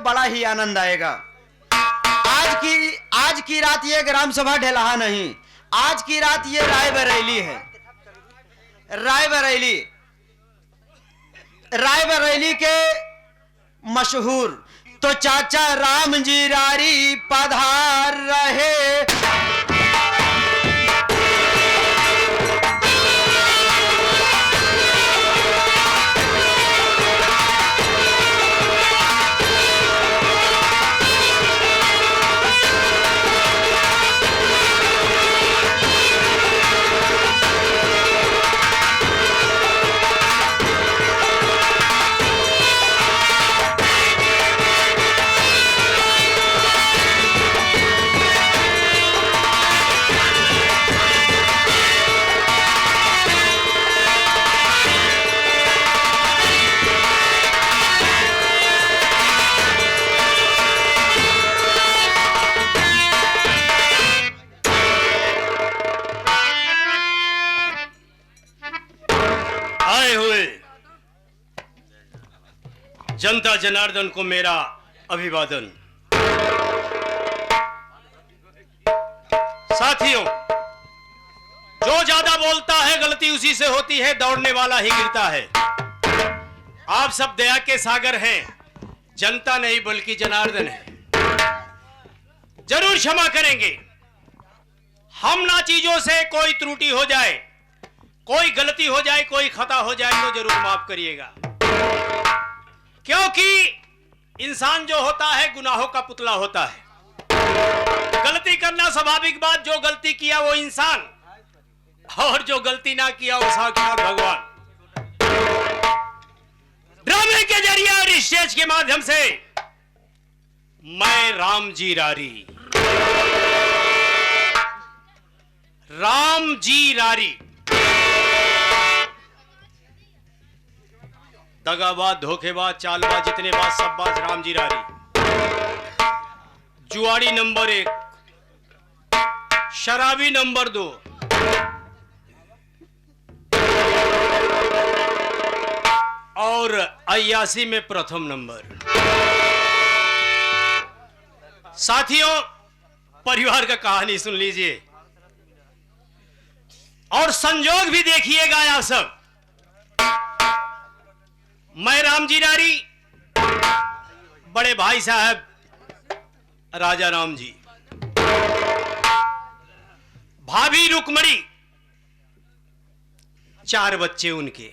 बड़ा ही आनंद आएगा। आज की रात ये ग्राम सभा ढेलाहा नहीं, आज की रात ये रायबरेली है। रायबरेली के मशहूर तो चाचा राम जी रारी पधार रहे। जनता जनार्दन को मेरा अभिवादन। साथियों, जो ज्यादा बोलता है गलती उसी से होती है, दौड़ने वाला ही गिरता है। आप सब दया के सागर हैं, जनता नहीं बल्कि जनार्दन है। जरूर क्षमा करेंगे, हम ना चीजों से कोई त्रुटि हो जाए, कोई गलती हो जाए, कोई खता हो जाए तो जरूर माफ करिएगा, क्योंकि इंसान जो होता है गुनाहों का पुतला होता है। गलती करना स्वाभाविक बात, जो गलती किया वो इंसान और जो गलती ना किया वो साक्षात भगवान। ड्रामे के जरिए और स्टेज के माध्यम से मैं राम जी रारी दगाबाज, धोखेबाज, चालबाज, जितने बाज सब बाज राम जी रारी। जुआड़ी नंबर 1, शराबी नंबर 2, और अय्यासी में प्रथम नंबर। साथियों, परिवार का कहानी सुन लीजिए और संजोग भी देखिएगा आप सब। मैं राम जी रारी, बड़े भाई साहब राजा राम जी, भाभी रुक्मणी, 4 बच्चे उनके,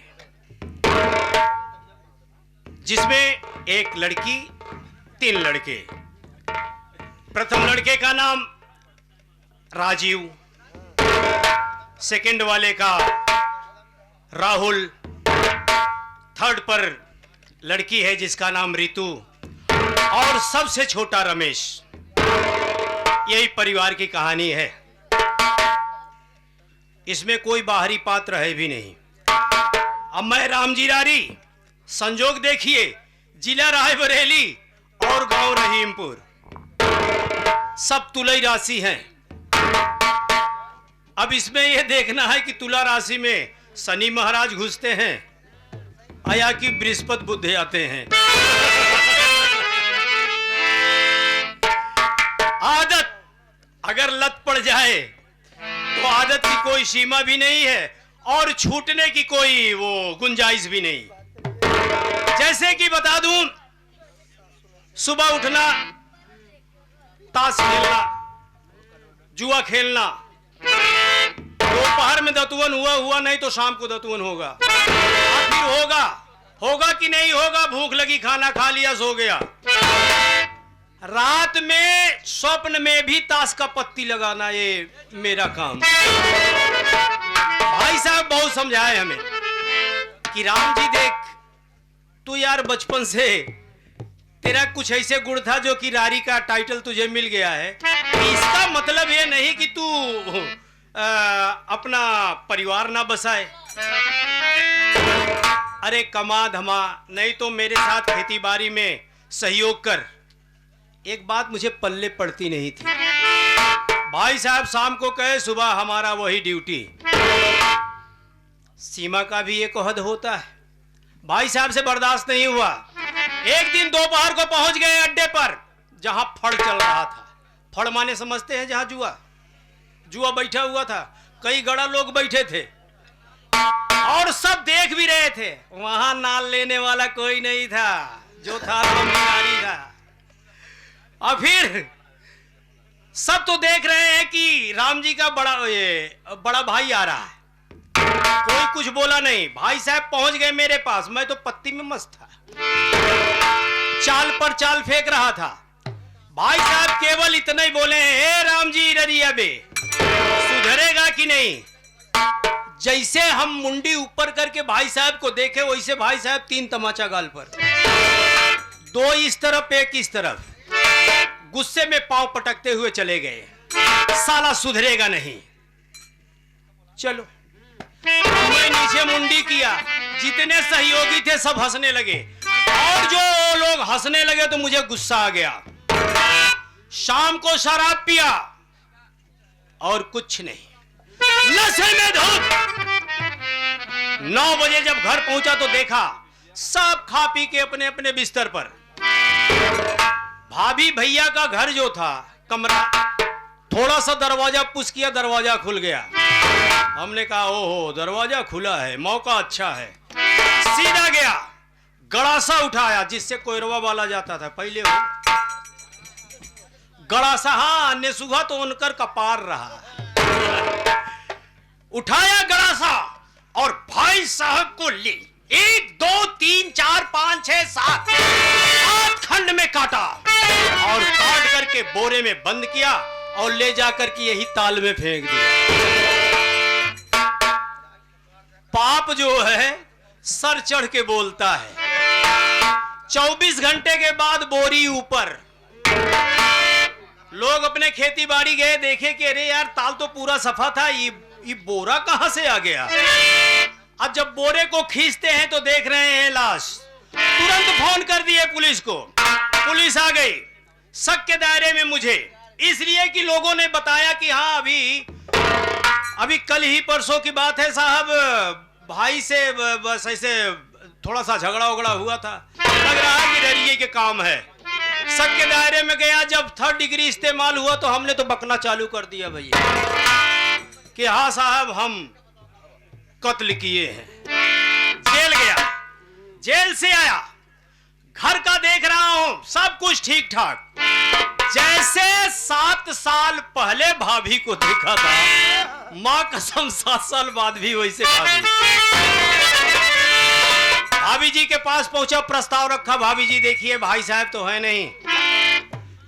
जिसमें एक लड़की, 3 लड़के। प्रथम लड़के का नाम राजीव, सेकंड वाले का राहुल, थर्ड पर लड़की है जिसका नाम रितु, और सबसे छोटा रमेश। यही परिवार की कहानी है। इसमें कोई बाहरी पात्र है भी नहीं। अब मैं राम जी रारी, संजोग देखिए, जिला रायबरेली और गांव रहीमपुर, सब तुलई राशि हैं। अब इसमें यह देखना है कि तुला राशि में शनि महाराज घुसते हैं या कि बृहस्पति बुध आते हैं। आदत अगर लत पड़ जाए तो आदत की कोई सीमा भी नहीं है और छूटने की कोई वो गुंजाइश भी नहीं। जैसे कि बता दूं, सुबह उठना, ताश खेलना, जुआ खेलना, दोपहर में दतुवन हुआ नहीं तो शाम को दतुवन होगा, फिर होगा कि नहीं होगा, भूख लगी खाना खा लिया सो गया। रात में स्वप्न में भी ताश का पत्ती लगाना, ये मेरा काम। भाई साहब बहुत समझाए हमें कि राम जी देख, तू यार बचपन से तेरा कुछ ऐसे गुण था जो कि रारी का टाइटल तुझे मिल गया है। इसका मतलब ये नहीं कि तू अपना परिवार ना बसाए। अरे कमा धमा, नहीं तो मेरे साथ खेती बाड़ी में सहयोग कर। एक बात मुझे पल्ले पड़ती नहीं थी। भाई साहब शाम को कहे, सुबह हमारा वही ड्यूटी। सीमा का भी एक हद होता है। भाई साहब से बर्दाश्त नहीं हुआ, एक दिन दोपहर को पहुंच गए अड्डे पर जहां फड़ चल रहा था। फड़ माने समझते हैं, जहां जुआ बैठा हुआ था, कई गड़ा लोग बैठे थे और सब देख भी रहे थे। वहां नाल लेने वाला कोई नहीं था, जो था नारी था। और फिर सब तो देख रहे हैं कि राम जी का बड़ा भाई आ रहा है। कोई कुछ बोला नहीं। भाई साहब पहुंच गए मेरे पास, मैं तो पत्ती में मस्त था, चाल पर चाल फेंक रहा था। भाई साहब केवल इतना ही बोले, हे राम जी ररिया बे, सुधरेगा कि नहीं। जैसे हम मुंडी ऊपर करके भाई साहब को देखे, वैसे भाई साहब 3 तमाचा गाल पर, 2 इस तरफ 1 इस तरफ, गुस्से में पांव पटकते हुए चले गए। साला सुधरेगा नहीं। चलो मैं नीचे मुंडी किया, जितने सहयोगी थे सब हंसने लगे, और जो लोग हंसने लगे तो मुझे गुस्सा आ गया। शाम को शराब पिया और कुछ नहीं, नशे में धुत। 9 बजे जब घर पहुंचा तो देखा सब खा पी के अपने अपने बिस्तर पर। भाभी भैया का घर जो था कमरा, थोड़ा सा दरवाजा पुश किया, दरवाजा खुल गया। हमने कहा ओहो दरवाजा खुला है, मौका अच्छा है। सीधा गया, गड़ासा उठाया, जिससे कोयरवा वाला जाता था पहले वो गड़ासा, हाँ अन्य सुहा तो उनकर कपार रहा। उठाया गड़ासा और भाई साहब को ले 1 2 3 4 5 6 7 8 खंड में काटा और काट करके बोरे में बंद किया और ले जाकर के यही ताल में फेंक दिया। पाप जो है सर चढ़ के बोलता है। 24 घंटे के बाद बोरी ऊपर। लोग अपने खेती बाड़ी गए, देखे कि अरे यार ताल तो पूरा सफा था, ये बोरा कहां से आ गया। अब जब बोरे को खींचते हैं तो देख रहे हैं लाश। तुरंत फोन कर दिए पुलिस को। पुलिस आ गई शक के दायरे में मुझे, इसलिए कि लोगों ने बताया कि हाँ अभी कल ही परसों की बात है साहब, भाई से बस ऐसे थोड़ा सा झगड़ा उगड़ा हुआ था, लग रहा है कि डरिए के काम है। शक के दायरे में गया, जब 3rd डिग्री इस्तेमाल हुआ तो हमने तो बकना चालू कर दिया भैया कि हाँ साहब हम कत्ल किए हैं। जेल गया, जेल से आया, घर का देख रहा हूं सब कुछ ठीक ठाक, जैसे 7 साल पहले भाभी को देखा था, मां कसम 7 साल बाद भी वैसे भाभी जी के पास पहुंचा, प्रस्ताव रखा। भाभी जी देखिए भाई साहब तो है नहीं,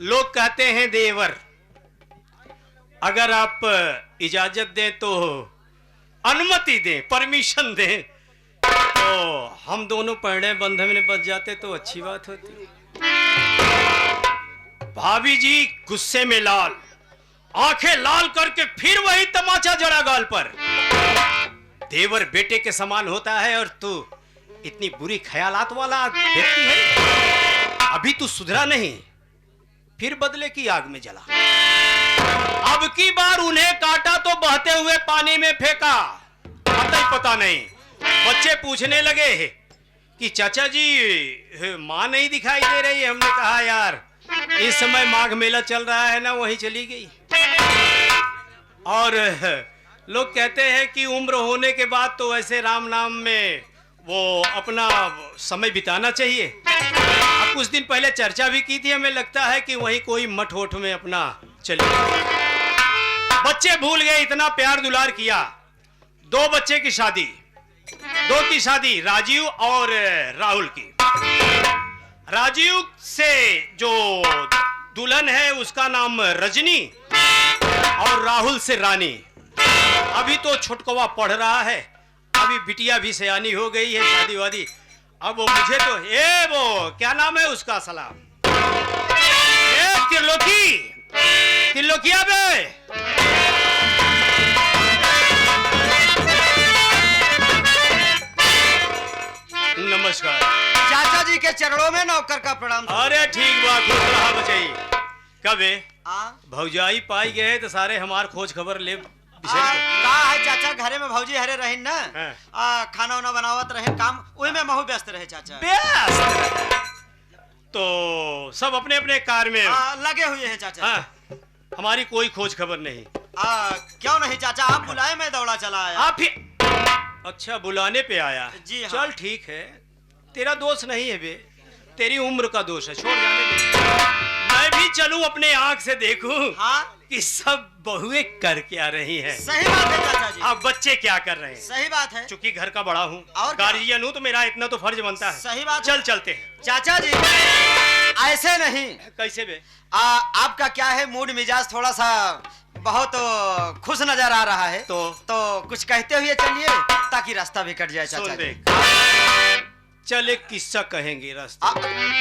लोग कहते हैं देवर, अगर आप इजाजत दें तो अनुमति दें, परमिशन दें तो हम दोनों पैड़े बंधन में बच जाते तो अच्छी बात होती। भाभी जी गुस्से में लाल, आंखें लाल करके फिर वही तमाचा जड़ा गाल पर। देवर बेटे के समान होता है और तू इतनी बुरी ख्यालात वाला व्यक्ति है, अभी तू सुधरा नहीं। फिर बदले की आग में जला। अब की बार उन्हें काटा तो बहते हुए पानी में फेंका, पता नहीं। बच्चे पूछने लगे कि चाचा जी मां नहीं दिखाई दे रही है। हमने कहा यार इस समय माघ मेला चल रहा है ना, वहीं चली गई। और लोग कहते हैं कि उम्र होने के बाद तो ऐसे राम नाम में वो अपना समय बिताना चाहिए। अब कुछ दिन पहले चर्चा भी की थी, हमें लगता है कि वहीं कोई मठ वोठ में अपना चले। बच्चे भूल गए, इतना प्यार दुलार किया। 2 बच्चे की शादी, 2 की शादी, राजीव और राहुल की। राजीव से जो दुल्हन है उसका नाम रजनी और राहुल से रानी। अभी तो छुटकवा पढ़ रहा है, अभी बिटिया भी सयानी हो गई है, शादी वादी। अब वो मुझे तो वो क्या नाम है उसका सलाम, त्रिलोकिया बे। नमस्कार। चाचा जी के चरणों में नौकर का प्रणाम। अरे ठीक बात, खुश रहा बचाई। कबे भौजाई पाई गए तो सारे हमार खोज खबर ले का है चाचा, घरे में भौजी हरे रहे ना, खाना वाना बनावत रहे, काम वही में महू व्यस्त रहे चाचा। व्यस्त तो सब अपने अपने कार में लगे हुए हैं चाचा। हाँ, हमारी कोई खोज खबर नहीं। क्यों नहीं चाचा, आप बुलाए, मैं दौड़ा चला आया। आप ही अच्छा बुलाने पे आया? जी हाँ। चल ठीक है, तेरा दोष नहीं है बे, तेरी उम्र का दोष है, छोड़ जाने दे। मैं भी चलूं अपने आंख से देखूं कि सब बहुएं कर क्या रही हैं। सही बात है चाचा जी। अब बच्चे क्या कर रहे हैं? सही बात है। चूंकि घर का बड़ा हूँ और गार्जियन हूँ, तो मेरा इतना तो फर्ज बनता है। सही बात। चल चलते हैं। चाचा जी ऐसे नहीं। कैसे बे? आपका क्या है, मूड मिजाज थोड़ा सा बहुत खुश नजर आ रहा है, तो कुछ कहते हुए चलिए ताकि रास्ता भी कट जाए। चाचा जी चल एक किस्सा कहेंगे रास्ते।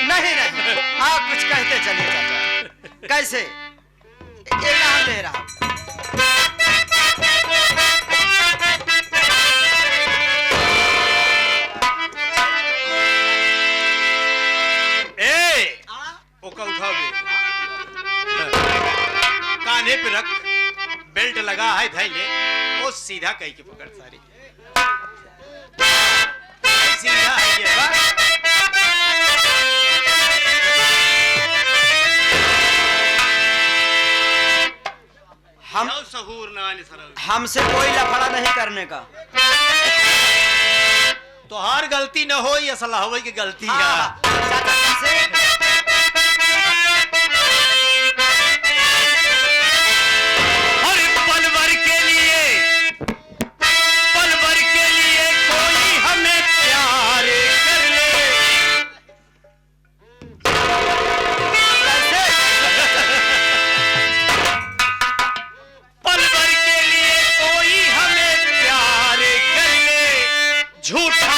नहीं आप कुछ कहते चलिए चाचा। कैसे? ये नाम ले रहा। उठा बे, कान्हे पे रख, बेल्ट लगा है धैले, वो सीधा कहीं के पकड़ सारी सीधा है ये हम सहूर ना हमसे कोई लफड़ा नहीं करने का। तो हर गलती न हो या सलाह हो की गलती है। हर पल भर के लिए कोई हमें प्यार कर ले। पल भर के लिए कोई हमें प्यार कर ले, झूठा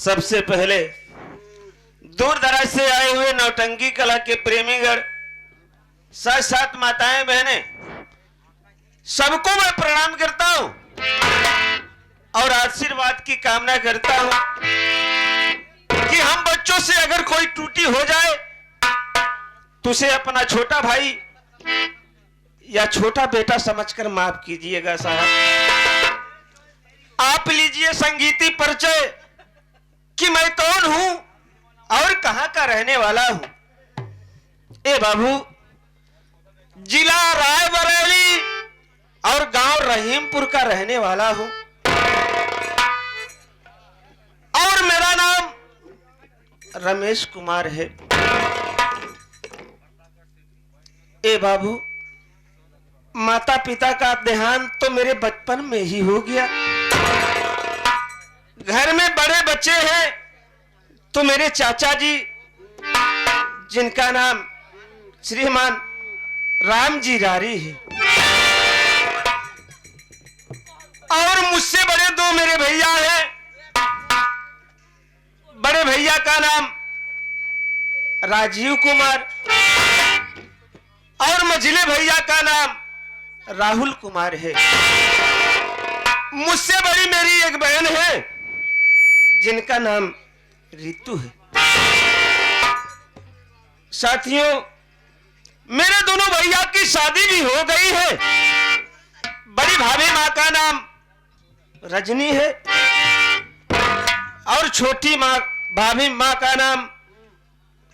सबसे पहले दूर दराज से आए हुए नौटंकी कला के प्रेमीगण, साथ साथ माताएं बहनें, सबको मैं प्रणाम करता हूं और आशीर्वाद की कामना करता हूं कि हम बच्चों से अगर कोई त्रुटि हो जाए तो उसे अपना छोटा भाई या छोटा बेटा समझकर माफ कीजिएगा साहब। आप लीजिए संगीती परिचय कि मैं कौन हूं और कहां का रहने वाला हूं। ए बाबू, जिला रायबरेली और गांव रहीमपुर का रहने वाला हूं और मेरा नाम रमेश कुमार है। ए बाबू, माता पिता का देहांत तो मेरे बचपन में ही हो गया। बच्चे हैं तो मेरे चाचा जी, जिनका नाम श्रीमान राम जी रारी है, और मुझसे बड़े दो मेरे भैया हैं। बड़े भैया का नाम राजीव कुमार और मझले भैया का नाम राहुल कुमार है। मुझसे बड़ी मेरी एक बहन है जिनका नाम रितु है। साथियों, मेरे दोनों भैया की शादी भी हो गई है। बड़ी भाभी माँ का नाम रजनी है और छोटी माँ भाभी माँ का नाम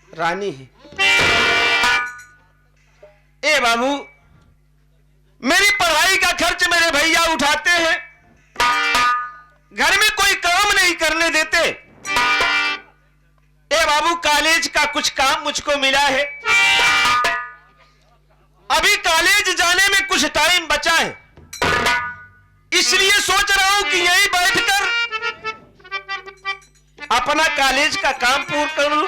रानी है। ए बाबू, मेरी पढ़ाई का खर्च मेरे भैया उठाते हैं, घर में कोई काम नहीं करने देते। ए बाबू, कॉलेज का कुछ काम मुझको मिला है। अभी कॉलेज जाने में कुछ टाइम बचा है, इसलिए सोच रहा हूं कि यहीं बैठकर अपना कॉलेज का काम पूर्ण कर लूं।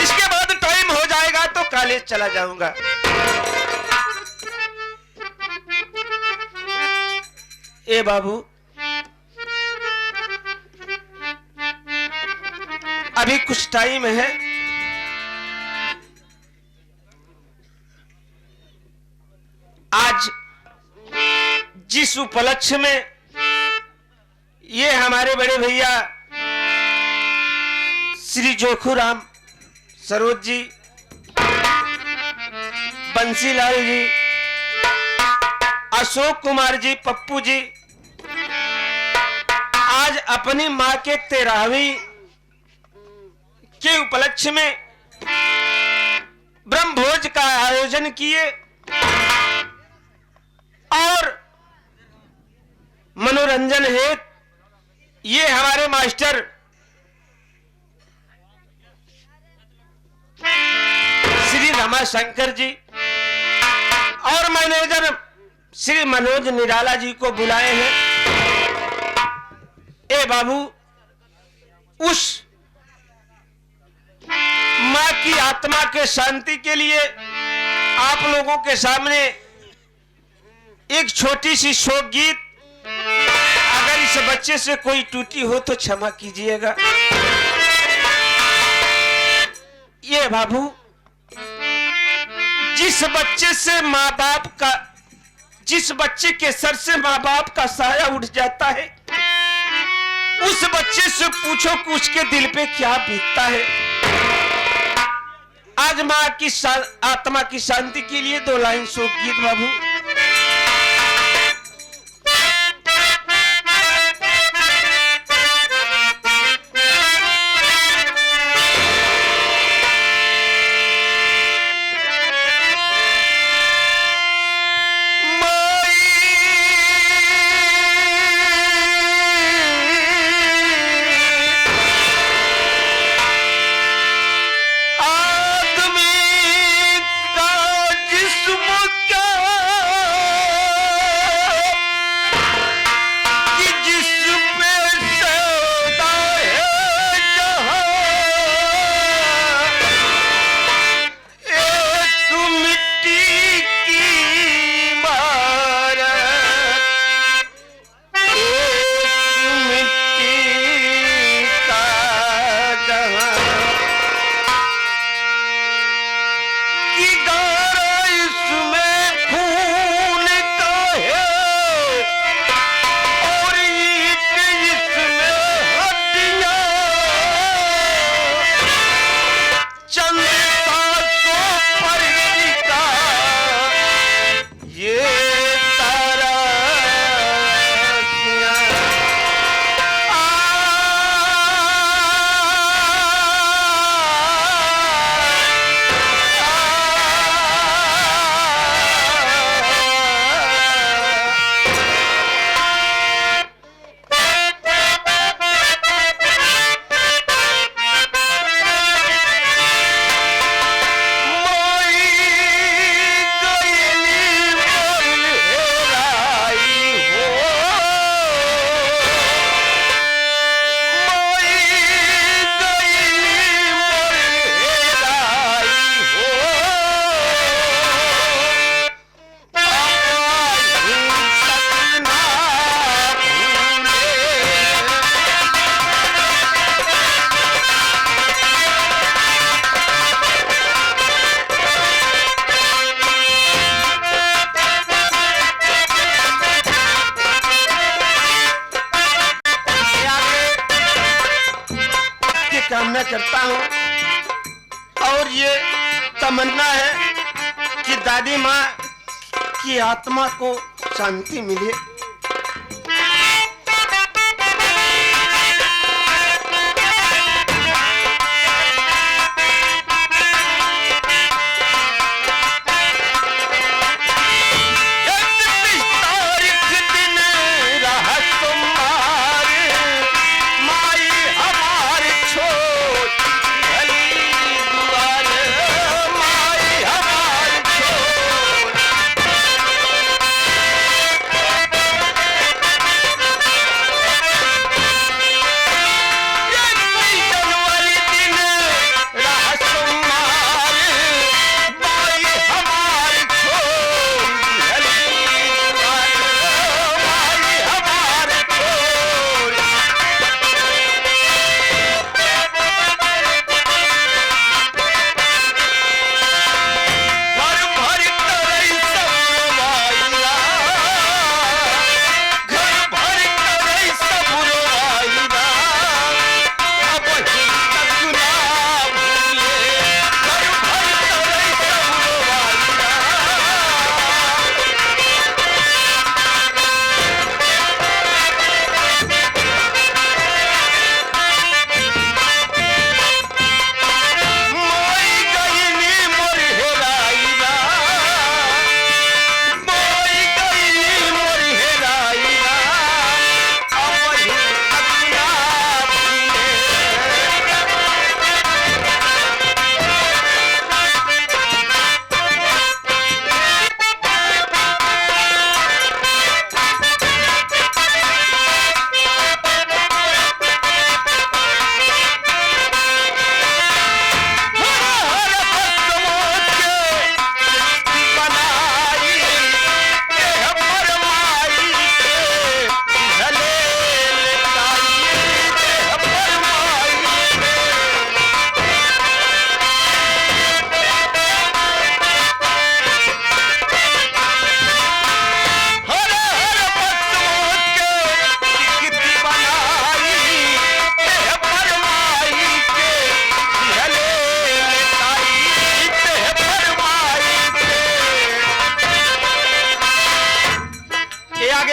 इसके बाद टाइम हो जाएगा तो कॉलेज चला जाऊंगा। ए बाबू, अभी कुछ टाइम है। आज जिस उपलक्ष्य में ये हमारे बड़े भैया श्री जोखूराम सरोज जी, बंसीलाल जी, अशोक कुमार जी, पप्पू जी आज अपनी मां के 13वीं के उपलक्ष्य में ब्रह्मभोज का आयोजन किए और मनोरंजन है। ये हमारे मास्टर श्री रमाशंकर जी और मैनेजर श्री मनोज निराला जी को बुलाए हैं। ए बाबू, उस मां की आत्मा के शांति के लिए आप लोगों के सामने एक छोटी सी शोक गीत, अगर इस बच्चे से कोई टूटी हो तो क्षमा कीजिएगा। ये बाबू, जिस बच्चे के सर से माँ बाप का साया उठ जाता है, उस बच्चे से पूछो कि उसके दिल पे क्या बीतता है। आज माँ की आत्मा की शांति के लिए 2 लाइन शोक गीत बाबू। आदमी का जिस्म क्या कामना करता हूँ और ये तमन्ना है कि दादी माँ की आत्मा को शांति मिले।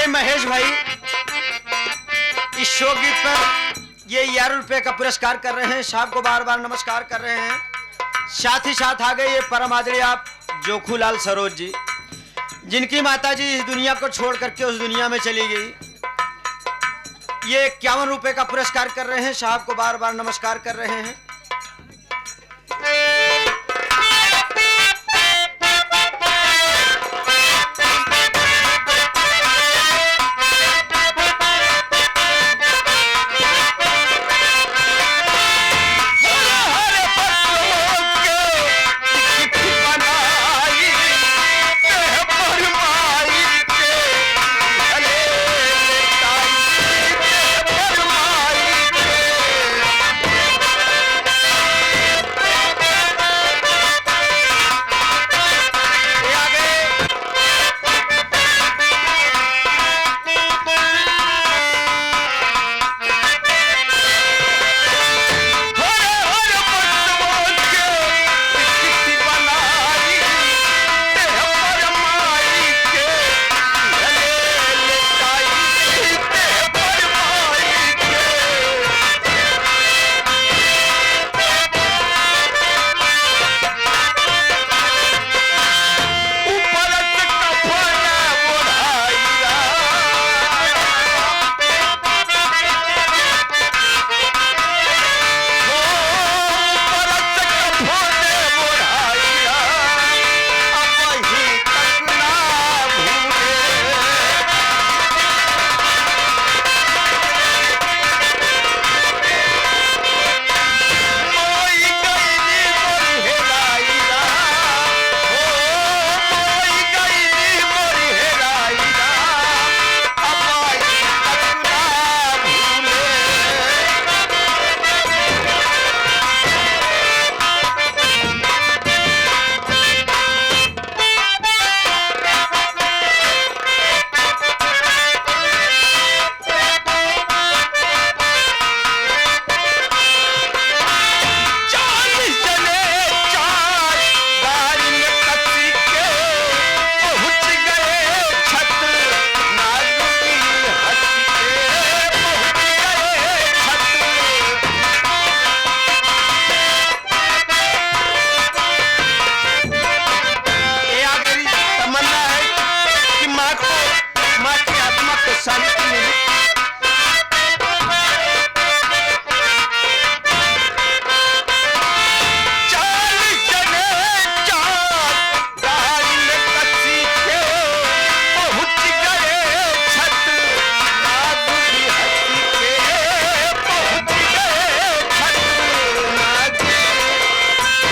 महेश भाई इस शो गीत पर ये 11 रुपए का पुरस्कार कर रहे हैं, साहब को बार बार नमस्कार कर रहे हैं। साथ ही साथ आ गए ये परम आदरणीय आप जोखूलाल सरोज जी, जिनकी माताजी इस दुनिया को छोड़ करके उस दुनिया में चली गई। ये 51 रुपए का पुरस्कार कर रहे हैं, साहब को बार बार नमस्कार कर रहे हैं।